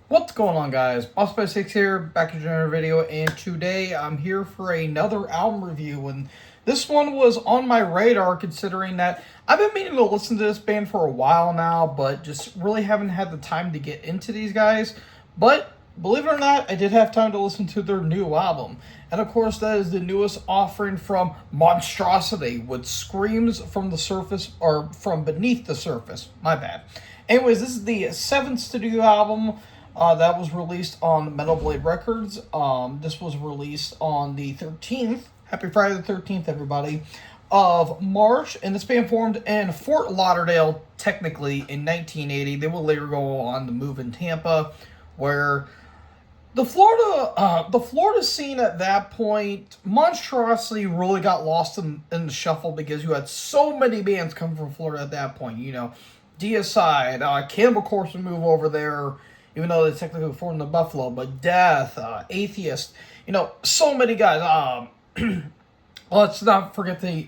What's going on, guys? Boss6 here, back to another video, and today I'm here for another album review, and this one was on my radar considering that I've been meaning to listen to this band for a while now, but just really haven't had the time to get into these guys. But believe it or not, I did have time to listen to their new album, and of course that is the newest offering from Monstrosity, with Screams from the Surface, or from Beneath the Surface, my bad. Anyways, this is the 7th studio album that was released on Metal Blade Records. This was released on the 13th. Happy Friday the 13th, everybody, of March. And this band formed in Fort Lauderdale, technically, in 1980. They will later go on to move in Tampa, where the Florida scene at that point, Monstrosity really got lost in the shuffle because you had so many bands coming from Florida at that point. You know, Deicide, Campbell Corpse would move over there, even though they technically formed in Buffalo, but Death, Atheist, so many guys. Let's not forget the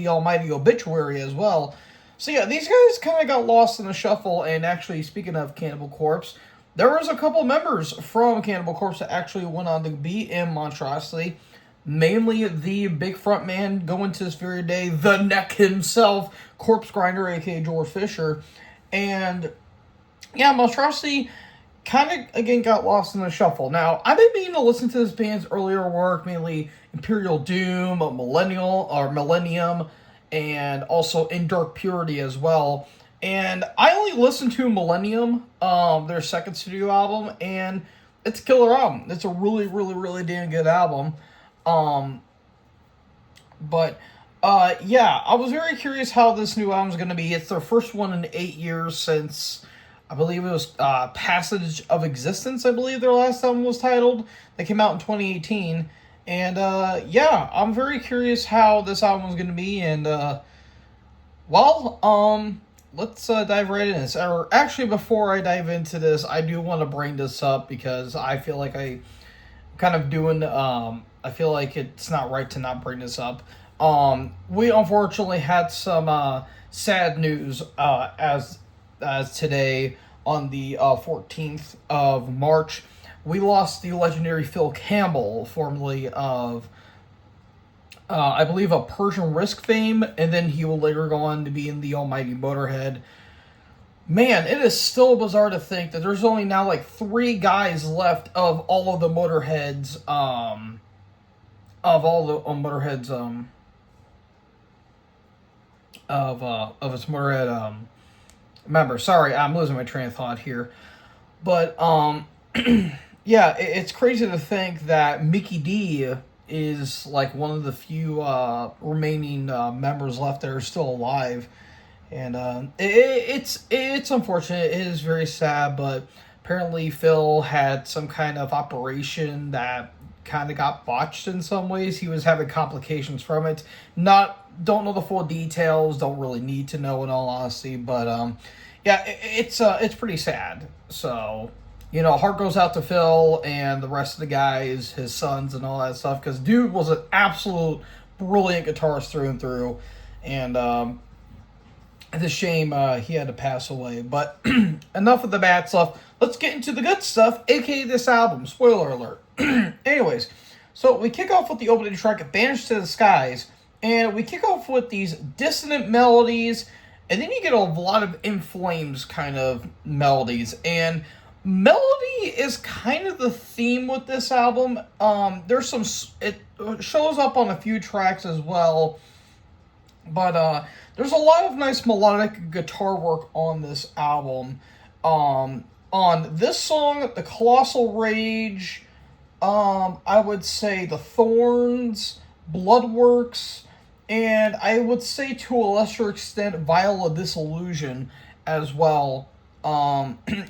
almighty Obituary as well. So yeah, these guys kind of got lost in the shuffle, and actually, speaking of Cannibal Corpse, there was a couple members from Cannibal Corpse that actually went on to be in Monstrosity, mainly the big front man going to this very day, the Neck himself, Corpse Grinder, aka George Fisher, and yeah, Monstrosity kind of, again, got lost in the shuffle. Now, I've been meaning to listen to this band's earlier work, mainly Imperial Doom, Millennium, and also In Dark Purity as well. And I only listened to Millennium, their second studio album, and it's a killer album. It's a really, really, really damn good album. Yeah, I was very curious how this new album is going to be. It's their first one in 8 years since, I believe it was Passage of Existence, I believe their last album was titled. They came out in 2018. And, yeah, I'm very curious how this album is going to be. And, let's dive right into this. Or, actually, before I dive into this, I do want to bring this up because I feel like I'm kind of doing, I feel like it's not right to not bring this up. We unfortunately had some sad news as today on the 14th of March. We lost the legendary Phil Campbell, formerly of, I believe, a Persian Risk fame, and then he will later go on to be in the almighty Motorhead. Man, it is still bizarre to think that there's only now like 3 guys left of all of the Motorheads, of its Motorhead member. Sorry, I'm losing my train of thought here. But yeah, it's crazy to think that Mickey D is like one of the few remaining members left that are still alive. And it's unfortunate. It is very sad, but apparently Phil had some kind of operation that kind of got botched in some ways. He was having complications from it. Don't know the full details. Don't really need to know, in all honesty. But yeah, it's pretty sad. So, heart goes out to Phil and the rest of the guys, his sons, and all that stuff. Because dude was an absolute brilliant guitarist through and through. And it's a shame he had to pass away. But enough of the bad stuff. Let's get into the good stuff, aka this album. Spoiler alert. Anyways, so we kick off with the opening track, Banished to the Skies. And we kick off with these dissonant melodies. And then you get a lot of In Flames kind of melodies. And melody is kind of the theme with this album. There's some... It shows up on a few tracks as well. But there's a lot of nice melodic guitar work on this album. On this song, The Colossal Rage, I would say The Thorns, Bloodworks, and I would say to a lesser extent Vial of Disillusion as well.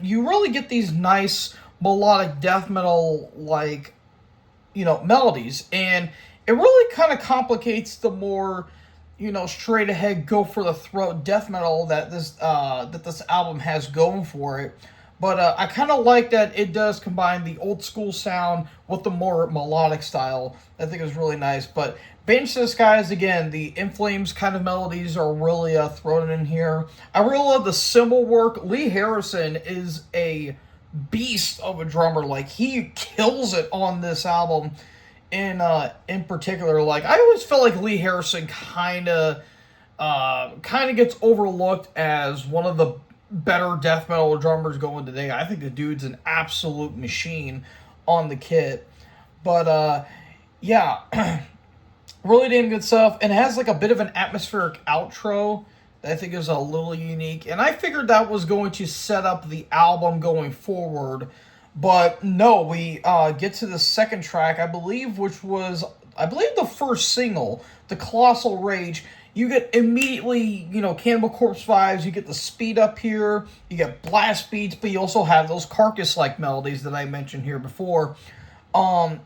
You really get these nice melodic death metal melodies, and it really kind of complicates the more straight ahead, go for the throat death metal that this album has going for it. But I kind of like that it does combine the old school sound with the more melodic style. I think is really nice. But Banished to the Skies, again, the In Flames kind of melodies are really thrown in here. I really love the cymbal work. Lee Harrison is a beast of a drummer. Like, he kills it on this album in particular. Like, I always felt like Lee Harrison kind of gets overlooked as one of the better death metal drummers going today. I think the dude's an absolute machine on the kit. But yeah, really damn good stuff. And it has like a bit of an atmospheric outro that I think is a little unique. And I figured that was going to set up the album going forward. But no, we get to the second track, I believe, which was, I believe, the first single, The Colossal Rage. You get immediately, Cannibal Corpse vibes. You get the speed up here. You get blast beats, but you also have those carcass-like melodies that I mentioned here before. And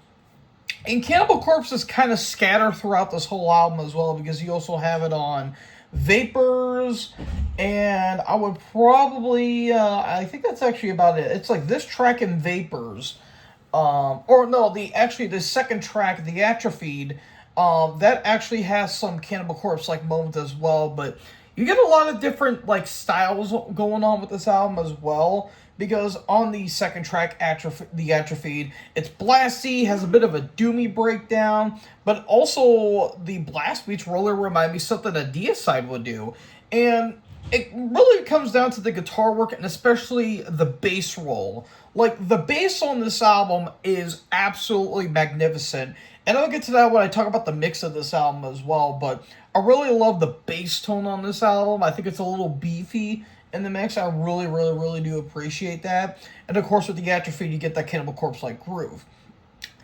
Cannibal Corpse is kind of scattered throughout this whole album as well, because you also have it on Vapors, and I would probably, I think that's actually about it. It's like this track in Vapors, or no, the second track, The Atrophied, that actually has some Cannibal Corpse-like moments as well, but you get a lot of different, like, styles going on with this album as well, because on the second track, The Atrophied, it's blasty, has a bit of a doomy breakdown, but also the blast beats really remind me of something a Deicide would do. And it really comes down to the guitar work, and especially the bass roll. Like, the bass on this album is absolutely magnificent, and I'll get to that when I talk about the mix of this album as well, but I really love the bass tone on this album. I think it's a little beefy in the mix. I really, really, really do appreciate that. And of course, with The Atrophy, you get that Cannibal Corpse-like groove.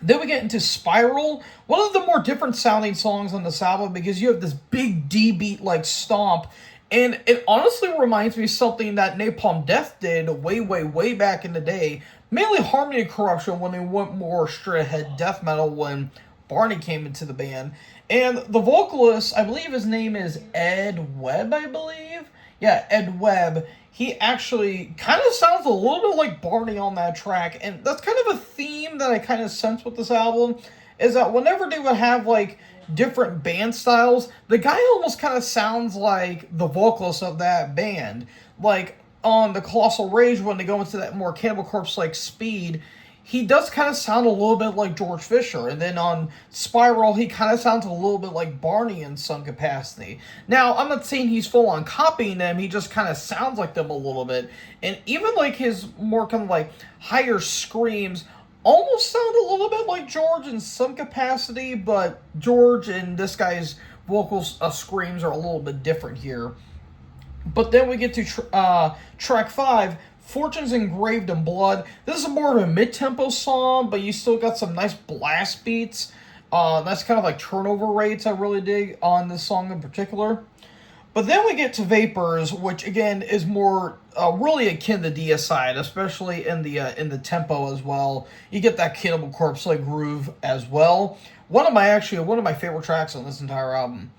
Then we get into Spiral, one of the more different sounding songs on this album, because you have this big D-beat-like stomp, and it honestly reminds me of something that Napalm Death did way, way, way back in the day, mainly Harmony Corruption, when they went more straight-ahead death metal when Barney came into the band. And the vocalist, I believe his name is Ed Webb, I believe? Yeah, Ed Webb. He actually kind of sounds a little bit like Barney on that track, and that's kind of a theme that I kind of sense with this album, is that whenever they would have, like, different band styles, the guy almost kind of sounds like the vocalist of that band. Like, on The Colossal Rage, when they go into that more Cannibal Corpse-like speed, he does kind of sound a little bit like George Fisher. And then on Spiral, he kind of sounds a little bit like Barney in some capacity. Now, I'm not saying he's full on copying them, he just kind of sounds like them a little bit. And even like his more kind of like higher screams almost sound a little bit like George in some capacity, but George and this guy's vocals screams are a little bit different here. But then we get to track 5, Fortunes Engraved in Blood. This is more of a mid-tempo song, but you still got some nice blast beats. That's kind of like turnover rates I really dig on this song in particular. But then we get to Vapors, which again is more really akin to Deicide, especially in the tempo as well. You get that Cannibal Corpse-like groove as well. One of my favorite tracks on this entire album.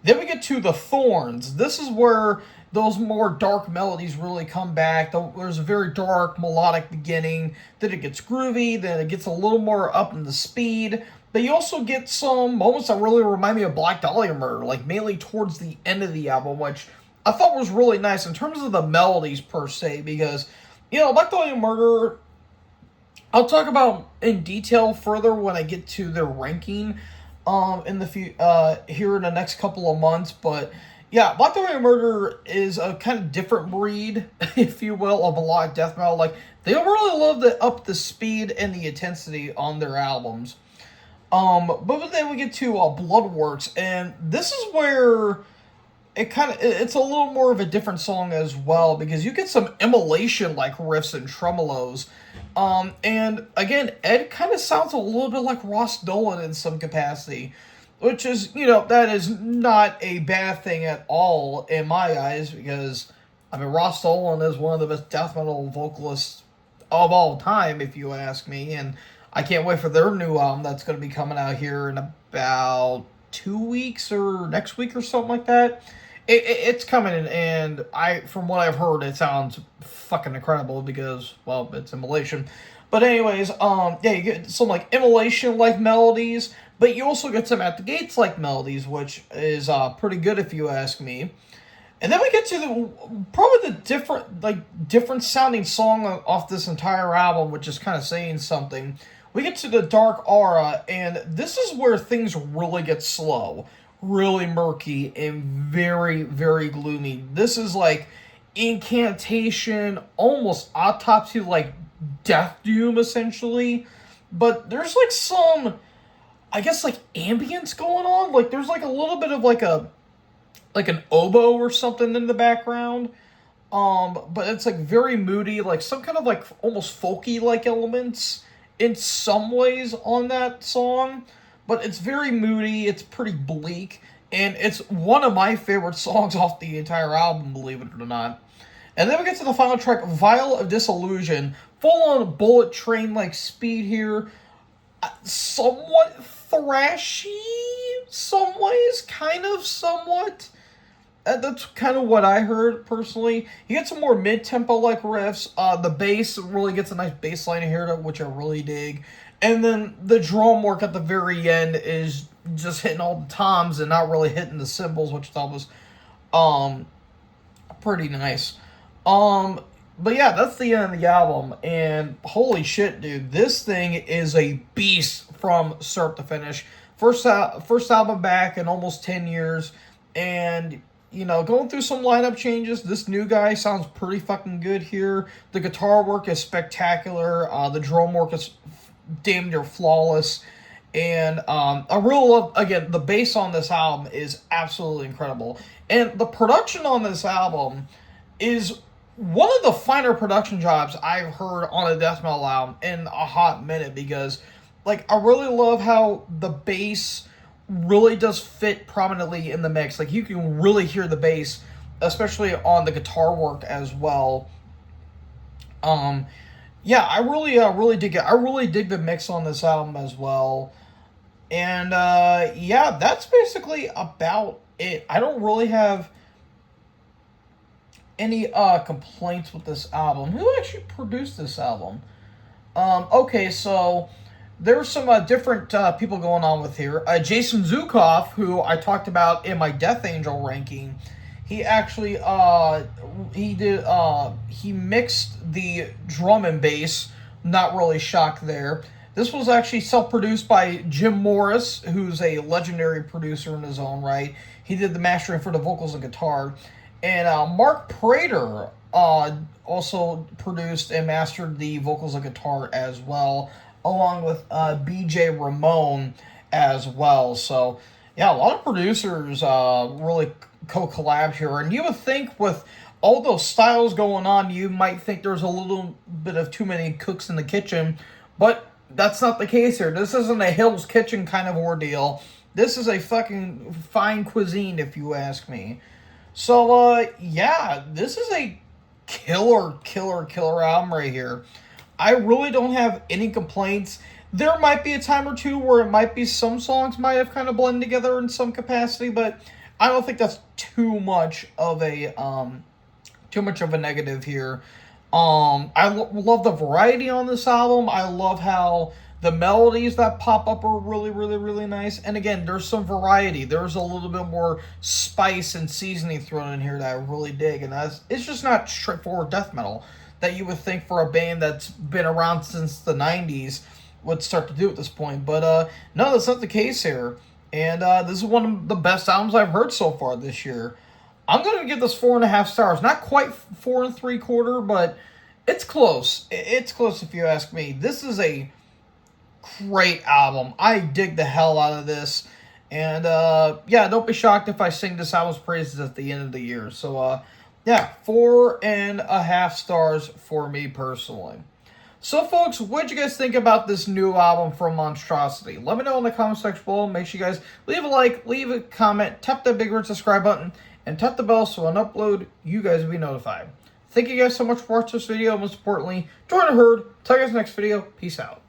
Then we get to The Thorns. This is where those more dark melodies really come back. There's a very dark, melodic beginning. Then it gets groovy. Then it gets a little more up in the speed. But you also get some moments that really remind me of Black Dahlia Murder, like mainly towards the end of the album, which I thought was really nice in terms of the melodies per se, because, Black Dahlia Murder, I'll talk about in detail further when I get to their ranking here in the next couple of months, but yeah, Black Dahlia Murder is a kind of different breed, if you will, of melodic death metal. Like, they don't really love to up the speed and the intensity on their albums. But then we get to Bloodworks, and this is where it's a little more of a different song as well, because you get some immolation-like riffs and tremolos. And again, Ed kind of sounds a little bit like Ross Dolan in some capacity, which is, that is not a bad thing at all in my eyes, because, Ross Dolan is one of the best death metal vocalists of all time, if you ask me, and I can't wait for their new album that's going to be coming out here in about 2 weeks or next week or something like that. It's coming in, and from what I've heard, it sounds fucking incredible because, well, it's immolation. But anyways, you get some, like, immolation-like melodies, but you also get some At the Gates-like melodies, which is pretty good if you ask me. And then we get to probably the different sounding song off this entire album, which is kind of saying something. We get to the Dark Aura, and this is where things really get slow, really murky, and very, very gloomy. This is like incantation, almost autopsy, like death doom, essentially. But there's like some, I guess, like ambience going on. Like there's like a little bit of like an oboe or something in the background. But it's like very moody, like some kind of like almost folky like elements in some ways on that song. But it's very moody, it's pretty bleak, and it's one of my favorite songs off the entire album, believe it or not. And then we get to the final track, Vial of Disillusion. Full on bullet train like speed here. Somewhat thrashy, some ways, kind of, somewhat. That's kind of what I heard, personally. You get some more mid-tempo like riffs. The bass really gets a nice bass line here, which I really dig. And then the drum work at the very end is just hitting all the toms and not really hitting the cymbals, which I thought was pretty nice. But yeah, that's the end of the album, and holy shit, dude, this thing is a beast from start to finish. First album back in almost 10 years, and, you know, going through some lineup changes, this new guy sounds pretty fucking good here. The guitar work is spectacular, the drum work is damn near flawless, and I really love, again, the bass on this album is absolutely incredible, and the production on this album is one of the finer production jobs I've heard on a death metal album in a hot minute, because, like, I really love how the bass really does fit prominently in the mix. Like, you can really hear the bass, especially on the guitar work as well. Yeah, I really dig it. I really dig the mix on this album as well. And, yeah, that's basically about it. I don't really have any complaints with this album. Who actually produced this album? Okay, so there's some different people going on with here. Jason Zukov, who I talked about in my Death Angel ranking, he actually he mixed the drum and bass. Not really shocked there. This was actually self-produced by Jim Morris, who's a legendary producer in his own right. He did the mastering for the vocals and guitar. And Mark Prater also produced and mastered the vocals and guitar as well, along with BJ Ramone as well. So, yeah, a lot of producers really co-collabed here. And you would think with all those styles going on, you might think there's a little bit of too many cooks in the kitchen. But that's not the case here. This isn't a Hell's Kitchen kind of ordeal. This is a fucking fine cuisine, if you ask me. So, yeah, this is a killer album right here. I really don't have any complaints. There might be a time or two where it might be some songs might have kind of blended together in some capacity, but I don't think that's too much of a negative here. I love the variety on this album. I love how the melodies that pop up are really nice. And again, there's some variety. There's a little bit more spice and seasoning thrown in here that I really dig. And it's just not straightforward death metal that you would think for a band that's been around since the 90s would start to do at this point. But no, that's not the case here. And this is one of the best albums I've heard so far this year. I'm going to give this 4.5 stars. Not quite 4 3/4, but it's close. It's close if you ask me. This is a great album. I dig the hell out of this. And, yeah, don't be shocked if I sing this album's praises at the end of the year. So, yeah, 4.5 stars for me personally. So, folks, what did you guys think about this new album from Monstrosity? Let me know in the comment section below. Make sure you guys leave a like, leave a comment, tap that big red subscribe button, and tap the bell so when I upload, you guys will be notified. Thank you guys so much for watching this video. Most importantly, join the herd. Till you guys next video. Peace out.